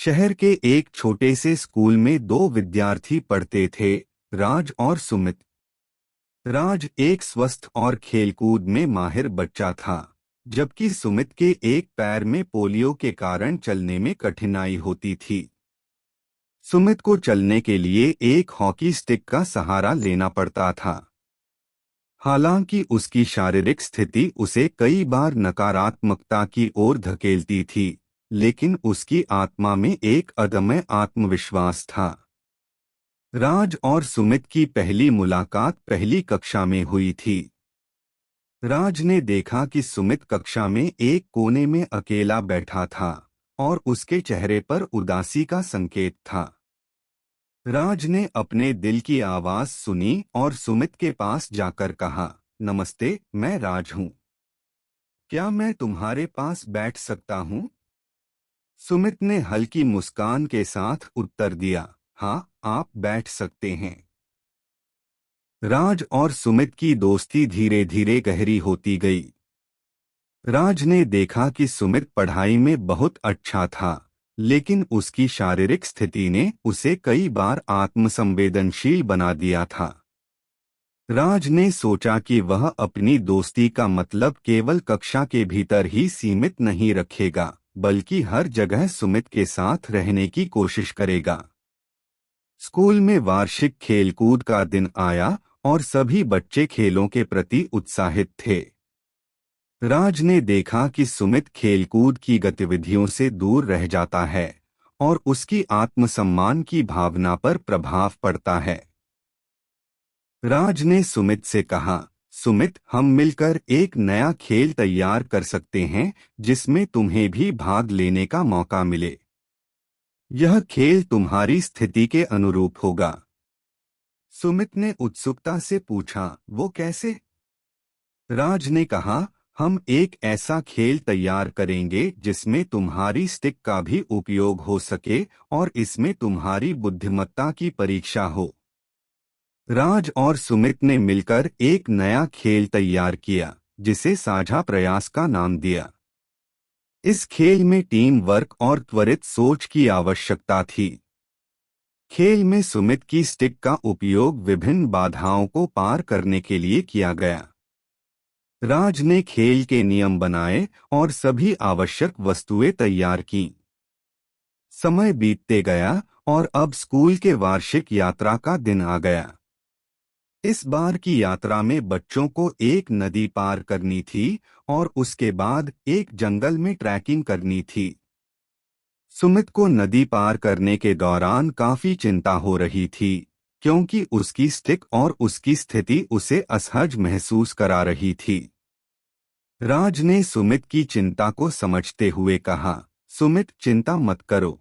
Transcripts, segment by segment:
शहर के एक छोटे से स्कूल में दो विद्यार्थी पढ़ते थे, राज और सुमित। राज एक स्वस्थ और खेलकूद में माहिर बच्चा था, जबकि सुमित के एक पैर में पोलियो के कारण चलने में कठिनाई होती थी। सुमित को चलने के लिए एक हॉकी स्टिक का सहारा लेना पड़ता था। हालांकि उसकी शारीरिक स्थिति उसे कई बार नकारात्मकता की ओर धकेलती थी, लेकिन उसकी आत्मा में एक अदम्य आत्मविश्वास था। राज और सुमित की पहली मुलाकात पहली कक्षा में हुई थी। राज ने देखा कि सुमित कक्षा में एक कोने में अकेला बैठा था और उसके चेहरे पर उदासी का संकेत था। राज ने अपने दिल की आवाज सुनी और सुमित के पास जाकर कहा, नमस्ते, मैं राज हूँ। क्या मैं तुम्हारे पास बैठ सकता हूँ? सुमित ने हल्की मुस्कान के साथ उत्तर दिया, हाँ, आप बैठ सकते हैं। राज और सुमित की दोस्ती धीरे धीरे गहरी होती गई। राज ने देखा कि सुमित पढ़ाई में बहुत अच्छा था, लेकिन उसकी शारीरिक स्थिति ने उसे कई बार आत्मसंवेदनशील बना दिया था। राज ने सोचा कि वह अपनी दोस्ती का मतलब केवल कक्षा के भीतर ही सीमित नहीं रखेगा, बल्कि हर जगह सुमित के साथ रहने की कोशिश करेगा। स्कूल में वार्षिक खेलकूद का दिन आया और सभी बच्चे खेलों के प्रति उत्साहित थे। राज ने देखा कि सुमित खेलकूद की गतिविधियों से दूर रह जाता है और उसकी आत्मसम्मान की भावना पर प्रभाव पड़ता है। राज ने सुमित से कहा, सुमित, हम मिलकर एक नया खेल तैयार कर सकते हैं जिसमें तुम्हें भी भाग लेने का मौका मिले। यह खेल तुम्हारी स्थिति के अनुरूप होगा। सुमित ने उत्सुकता से पूछा, वो कैसे? राज ने कहा, हम एक ऐसा खेल तैयार करेंगे जिसमें तुम्हारी स्टिक का भी उपयोग हो सके और इसमें तुम्हारी बुद्धिमत्ता की परीक्षा हो। राज और सुमित ने मिलकर एक नया खेल तैयार किया, जिसे साझा प्रयास का नाम दिया। इस खेल में टीम वर्क और त्वरित सोच की आवश्यकता थी। खेल में सुमित की स्टिक का उपयोग विभिन्न बाधाओं को पार करने के लिए किया गया। राज ने खेल के नियम बनाए और सभी आवश्यक वस्तुएं तैयार की। समय बीतते गया और अब स्कूल के वार्षिक यात्रा का दिन आ गया। इस बार की यात्रा में बच्चों को एक नदी पार करनी थी और उसके बाद एक जंगल में ट्रैकिंग करनी थी। सुमित को नदी पार करने के दौरान काफी चिंता हो रही थी, क्योंकि उसकी स्टिक और उसकी स्थिति उसे असहज महसूस करा रही थी। राज ने सुमित की चिंता को समझते हुए कहा, सुमित, चिंता मत करो,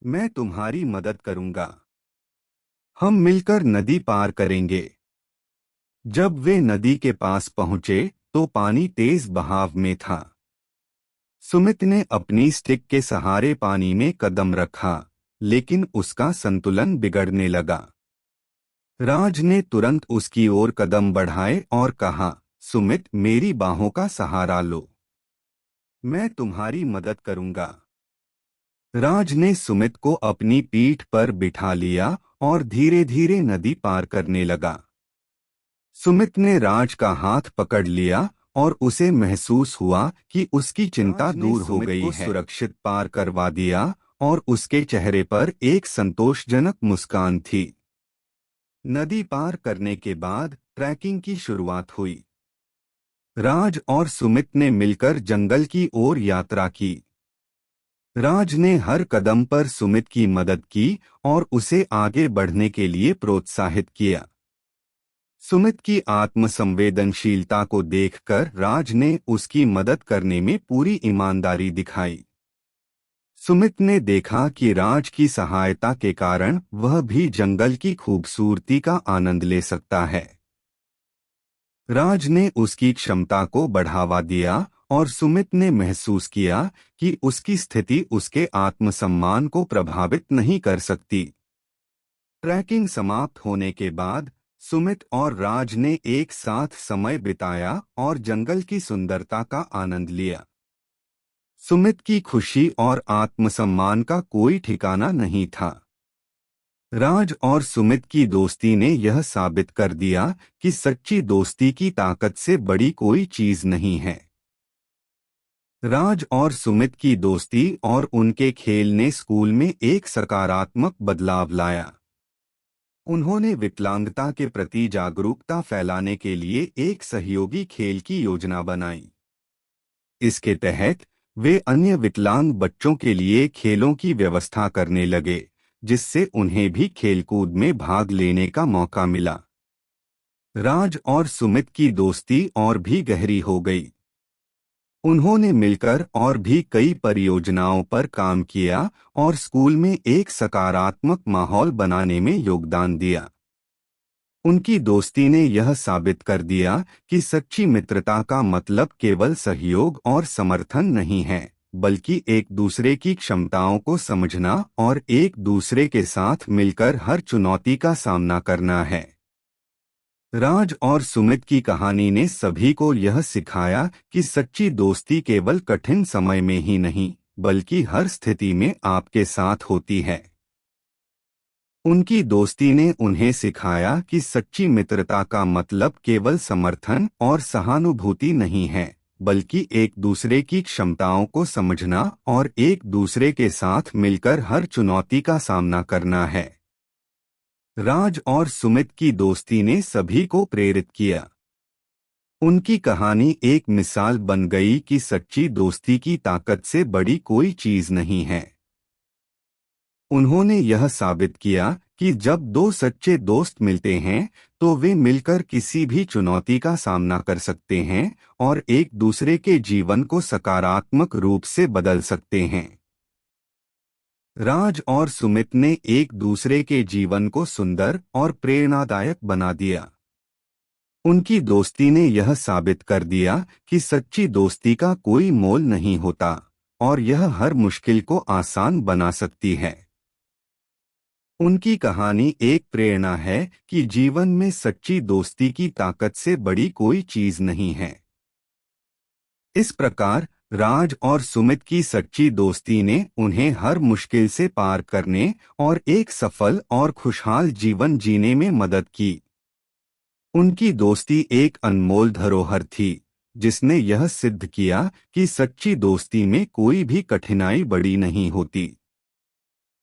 मैं तुम्हारी मदद करूंगा। हम मिलकर नदी पार करेंगे। जब वे नदी के पास पहुंचे तो पानी तेज बहाव में था। सुमित ने अपनी स्टिक के सहारे पानी में कदम रखा, लेकिन उसका संतुलन बिगड़ने लगा। राज ने तुरंत उसकी ओर कदम बढ़ाए और कहा, सुमित, मेरी बाहों का सहारा लो, मैं तुम्हारी मदद करूंगा। राज ने सुमित को अपनी पीठ पर बिठा लिया और धीरे धीरे नदी पार करने लगा। सुमित ने राज का हाथ पकड़ लिया और उसे महसूस हुआ कि उसकी चिंता दूर हो गई है। सुरक्षित पार करवा दिया और उसके चेहरे पर एक संतोषजनक मुस्कान थी। नदी पार करने के बाद ट्रैकिंग की शुरुआत हुई। राज और सुमित ने मिलकर जंगल की ओर यात्रा की। राज ने हर कदम पर सुमित की मदद की और उसे आगे बढ़ने के लिए प्रोत्साहित किया। सुमित की आत्मसंवेदनशीलता को देखकर राज ने उसकी मदद करने में पूरी ईमानदारी दिखाई। सुमित ने देखा कि राज की सहायता के कारण वह भी जंगल की खूबसूरती का आनंद ले सकता है। राज ने उसकी क्षमता को बढ़ावा दिया और सुमित ने महसूस किया कि उसकी स्थिति उसके आत्मसम्मान को प्रभावित नहीं कर सकती। ट्रैकिंग समाप्त होने के बाद सुमित और राज ने एक साथ समय बिताया और जंगल की सुंदरता का आनंद लिया। सुमित की खुशी और आत्मसम्मान का कोई ठिकाना नहीं था। राज और सुमित की दोस्ती ने यह साबित कर दिया कि सच्ची दोस्ती की ताकत से बड़ी कोई चीज नहीं है। राज और सुमित की दोस्ती और उनके खेल ने स्कूल में एक सकारात्मक बदलाव लाया। उन्होंने विकलांगता के प्रति जागरूकता फैलाने के लिए एक सहयोगी खेल की योजना बनाई। इसके तहत वे अन्य विकलांग बच्चों के लिए खेलों की व्यवस्था करने लगे, जिससे उन्हें भी खेलकूद में भाग लेने का मौका मिला। राज और सुमित की दोस्ती और भी गहरी हो गई। उन्होंने मिलकर और भी कई परियोजनाओं पर काम किया और स्कूल में एक सकारात्मक माहौल बनाने में योगदान दिया। उनकी दोस्ती ने यह साबित कर दिया कि सच्ची मित्रता का मतलब केवल सहयोग और समर्थन नहीं है, बल्कि एक दूसरे की क्षमताओं को समझना और एक दूसरे के साथ मिलकर हर चुनौती का सामना करना है। राज और सुमित की कहानी ने सभी को यह सिखाया कि सच्ची दोस्ती केवल कठिन समय में ही नहीं, बल्कि हर स्थिति में आपके साथ होती है। उनकी दोस्ती ने उन्हें सिखाया कि सच्ची मित्रता का मतलब केवल समर्थन और सहानुभूति नहीं है, बल्कि एक दूसरे की क्षमताओं को समझना और एक दूसरे के साथ मिलकर हर चुनौती का सामना करना है। राज और सुमित की दोस्ती ने सभी को प्रेरित किया। उनकी कहानी एक मिसाल बन गई कि सच्ची दोस्ती की ताकत से बड़ी कोई चीज नहीं है। उन्होंने यह साबित किया कि जब दो सच्चे दोस्त मिलते हैं तो वे मिलकर किसी भी चुनौती का सामना कर सकते हैं और एक दूसरे के जीवन को सकारात्मक रूप से बदल सकते हैं। राज और सुमित ने एक दूसरे के जीवन को सुंदर और प्रेरणादायक बना दिया। उनकी दोस्ती ने यह साबित कर दिया कि सच्ची दोस्ती का कोई मोल नहीं होता और यह हर मुश्किल को आसान बना सकती है। उनकी कहानी एक प्रेरणा है कि जीवन में सच्ची दोस्ती की ताकत से बड़ी कोई चीज नहीं है। इस प्रकार राज और सुमित की सच्ची दोस्ती ने उन्हें हर मुश्किल से पार करने और एक सफल और खुशहाल जीवन जीने में मदद की। उनकी दोस्ती एक अनमोल धरोहर थी, जिसने यह सिद्ध किया कि सच्ची दोस्ती में कोई भी कठिनाई बड़ी नहीं होती।